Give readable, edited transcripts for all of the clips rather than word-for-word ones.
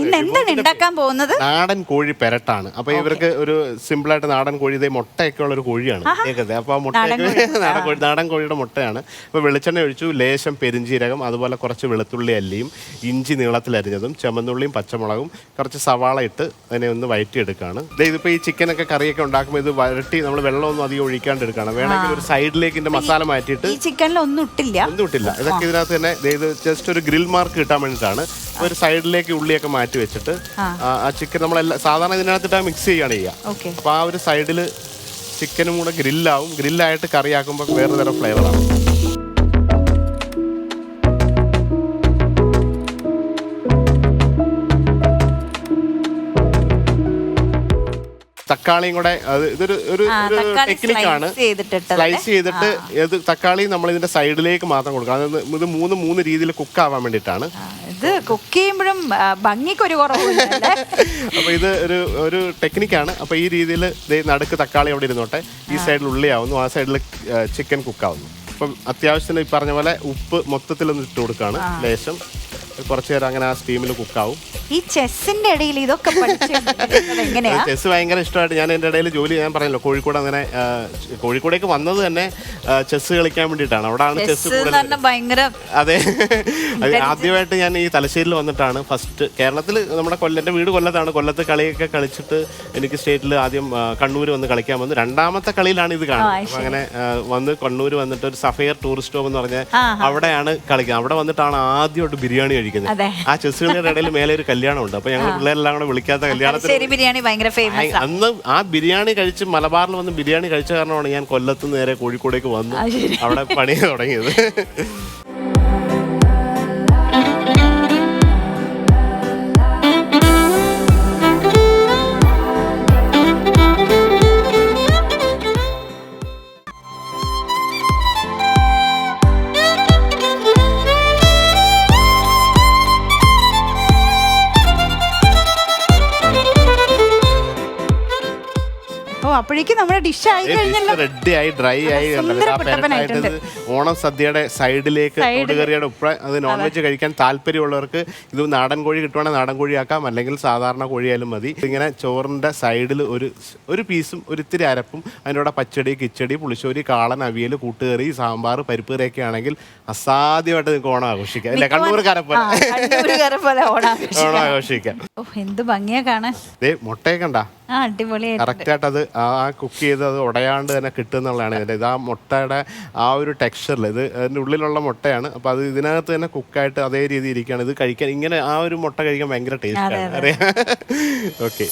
ഇന്ന് എന്താണ് ഉണ്ടാക്കാൻ പോകുന്നത്? നാടൻ കോഴി പെരട്ടാണ്. അപ്പൊ ഇവർക്ക് ഒരു സിമ്പിൾ ആയിട്ട് നാടൻ കോഴി, ഇതേ മുട്ടയൊക്കെ ഉള്ള ഒരു കോഴിയാണ് കേൾക്കുന്നത്. അപ്പൊ ആ മുട്ടയൊക്കെ നാടൻ കോഴിയുടെ മുട്ടയാണ്. അപ്പൊ വെളിച്ചെണ്ണ ഒഴിച്ചു, ലേശം പെരിഞ്ചീരകം, അതുപോലെ കുറച്ച് വെളുത്തുള്ളി അല്ലിയും ഇഞ്ചി നീളത്തിലരിഞ്ഞതും ചുമന്നുള്ളിയും പച്ചമുളകും കുറച്ച് സവാള ഇട്ട് അതിനെ ഒന്ന് വഴറ്റിയെടുക്കുകയാണ്. ഇതിപ്പോ ഈ ചിക്കനൊക്കെ കറിയൊക്കെ ഉണ്ടാക്കുമ്പോൾ ഇത് വരട്ടി നമ്മൾ വെള്ളമൊന്നും അധികം ഒഴിക്കാണ്ട് എടുക്കണം. വേണമെങ്കിൽ ഒരു സൈഡിലേക്ക് ഇതിന്റെ മസാല മാറ്റിയിട്ട് ഒന്നും ഇട്ടില്ല. ഇതൊക്കെ ഇതിനകത്ത് തന്നെ ഇത് ജസ്റ്റ് ഒരു ഗ്രിൽ മാർക്ക് കിട്ടാൻ വേണ്ടിയിട്ടാണ്. ഒരു സൈഡിലേക്ക് ഉള്ളിയൊക്കെ മാറ്റി വെച്ചിട്ട് ആ ചിക്കൻ നമ്മളെല്ലാം സാധാരണ ഇതിനകത്തിട്ട് മിക്സ് ചെയ്യുകയാണ് ചെയ്യുക. അപ്പോൾ ആ ഒരു സൈഡിൽ ചിക്കനും കൂടെ ഗ്രില്ലാവും. ഗ്രില്ലായിട്ട് കറിയാക്കുമ്പോൾ വേറെ തരം ഫ്ലേവറാണ്. തക്കാളിയും കൂടെ ഇതൊരു ഒരു ടെക്നിക്കാണ്. സ്ലൈസ് ചെയ്തിട്ട് ഇത് തക്കാളി നമ്മൾ ഇതിന്റെ സൈഡിലേക്ക് മാത്രം കൊടുക്കണം. അത് ഇത് മൂന്ന് രീതിയിൽ കുക്ക് ആവാൻ വേണ്ടിയിട്ടാണ്. ഇത് കുക്ക് ചെയ്യുമ്പോഴും ഭംഗിക്ക് ഒരു കുറവില്ല. അപ്പൊ ഇത് ഒരു ടെക്നിക്കാണ്. അപ്പൊ ഈ രീതിയിൽ നടുക്ക് തക്കാളി അവിടെ ഇരുന്നോട്ടെ, ഈ സൈഡിൽ ഉള്ളിയാവുന്നു, ആ സൈഡിൽ ചിക്കൻ കുക്കാവുന്നു. അപ്പം അത്യാവശ്യത്തിന് ഈ പറഞ്ഞ പോലെ ഉപ്പ് മൊത്തത്തിലൊന്ന് ഇട്ട് കൊടുക്കുകയാണ്. ലേശം കുറച്ചു നേരം അങ്ങനെ ആ സ്റ്റീമിൽ കുക്കാവും. ഈ ചെസ്സിന്റെ ഇടയിൽ ഇതൊക്കെ ചെസ് ഭയങ്കര ഇഷ്ടമായിട്ട് ഞാൻ എൻ്റെ ഇടയിൽ ജോലി ചെയ്യാൻ പറഞ്ഞല്ലോ. കോഴിക്കോട് അങ്ങനെ കോഴിക്കോടേക്ക് വന്നത് തന്നെ ചെസ് കളിക്കാൻ വേണ്ടിയിട്ടാണ്. അവിടെയാണ് ചെസ് ഭയങ്കര. അതെ, ആദ്യമായിട്ട് ഞാൻ ഈ തലശ്ശേരിയിൽ വന്നിട്ടാണ് ഫസ്റ്റ്. കേരളത്തിൽ നമ്മുടെ എൻ്റെ വീട് കൊല്ലത്താണ്. കൊല്ലത്ത് കളിയൊക്കെ കളിച്ചിട്ട് എനിക്ക് സ്റ്റേറ്റിൽ ആദ്യം കണ്ണൂർ വന്ന് കളിക്കാൻ വന്നു. രണ്ടാമത്തെ കളിയിലാണ് ഇത് കാണുന്നത്. അങ്ങനെ വന്ന് കണ്ണൂർ വന്നിട്ട് ഒരു സഫയർ ടൂറിസ്റ്റ് ഹോം എന്ന് പറഞ്ഞ അവിടെയാണ് കളിക്കുന്നത്. അവിടെ വന്നിട്ടാണ് ആദ്യമായിട്ട് ബിരിയാണി കഴിക്കുന്നത്. ആ ചെസ് കളിയുടെ ഇടയിൽ മേലെ ഒരു കല്യാണമുണ്ട്. അപ്പൊ ഞങ്ങൾ പിള്ളേരെല്ലാം കൂടെ വിളിക്കാത്ത കല്യാണത്തിന് അന്ന് ആ ബിരിയാണി കഴിച്ച് മലബാറിൽ വന്ന് ബിരിയാണി കഴിച്ച കാരണമാണ് ഞാൻ കൊല്ലത്ത് നേരെ കോഴിക്കോടേക്ക് വന്ന് അവിടെ പണി തുടങ്ങിയത്. അപ്പോഴേക്കും നമ്മുടെ ഡിഷ് ആയി കഴിഞ്ഞല്ലോ, റെഡി ആയി, ഡ്രൈ ആയി. ഓണം സദ്യയുടെ സൈഡിലേക്ക് തൊടുകറിയുടെ ഉപ്പ. അത് നോൺ വെജ് കഴിക്കാൻ താല്പര്യമുള്ളവർക്ക് ഇത് നാടൻ കോഴി കിട്ടുവാണെങ്കിൽ നാടൻ കോഴി ആക്കാം, അല്ലെങ്കിൽ സാധാരണ കോഴിയായാലും മതി. ഇങ്ങനെ ചോറിന്റെ സൈഡിൽ ഒരു പീസും ഒരു ഇത്തിരി അരപ്പും, അതിൻ്റെ പച്ചടി, കിച്ചടി, പുളിശ്ശേരി, കാളൻ, അവിയൽ, കൂട്ടുകറി, സാമ്പാർ, പരിപ്പ് കറിയൊക്കെ ആണെങ്കിൽ അസാധ്യമായിട്ട് നിങ്ങൾക്ക് ഓണം ആഘോഷിക്കാം. അല്ലെ, കണ്ണൂർക്കാരെ പോലെ ഓണം ആഘോഷിക്കാം. എന്ത് ഭംഗിയാ കാണാൻ. മുട്ടയൊക്കെ ഉണ്ടാ കറക്റ്റ് ആയിട്ട് അത് ആ കുക്ക് ചെയ്ത് അത് ഉടയാണ്ട് തന്നെ കിട്ടുന്നുള്ളതാണ് ഇതിൻ്റെ. ഇത് ആ മുട്ടയുടെ ആ ഒരു ടെക്സ്ചറിൽ ഇത് അതിൻ്റെ ഉള്ളിലുള്ള മുട്ടയാണ്. അപ്പോൾ അത് ഇതിനകത്ത് തന്നെ കുക്കായിട്ട് അതേ രീതി ഇരിക്കുകയാണ്. ഇത് കഴിക്കാൻ ഇങ്ങനെ ആ ഒരു മുട്ട കഴിക്കാൻ ഭയങ്കര ടേസ്റ്റാണ്, അറിയാം. ഓക്കെ,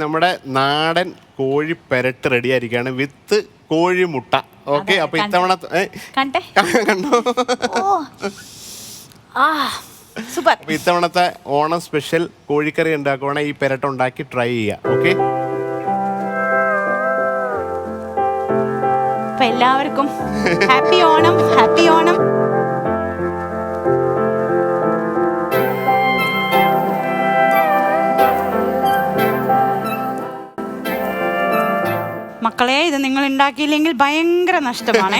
നമ്മുടെ നാടൻ കോഴി പെരട്ട് റെഡി ആയിരിക്കുകയാണ് വിത്ത് കോഴിമുട്ട. ഓക്കെ, അപ്പൊ ഇത്തവണ കണ്ടോ, അപ്പൊ ഇത്തവണത്തെ ഓണം സ്പെഷ്യൽ കോഴിക്കറി ഉണ്ടാക്കുവാണെങ്കിൽ ഈ പെരട്ട് ഉണ്ടാക്കി ട്രൈ ചെയ്യാം. ഓക്കെ, എല്ലാവർക്കും ഹാപ്പി ഓണം, ഹാപ്പി ഓണം. മക്കളെ, ഇത് നിങ്ങൾ ഉണ്ടാക്കിയില്ലെങ്കിൽ ഭയങ്കര നഷ്ടമാണ്.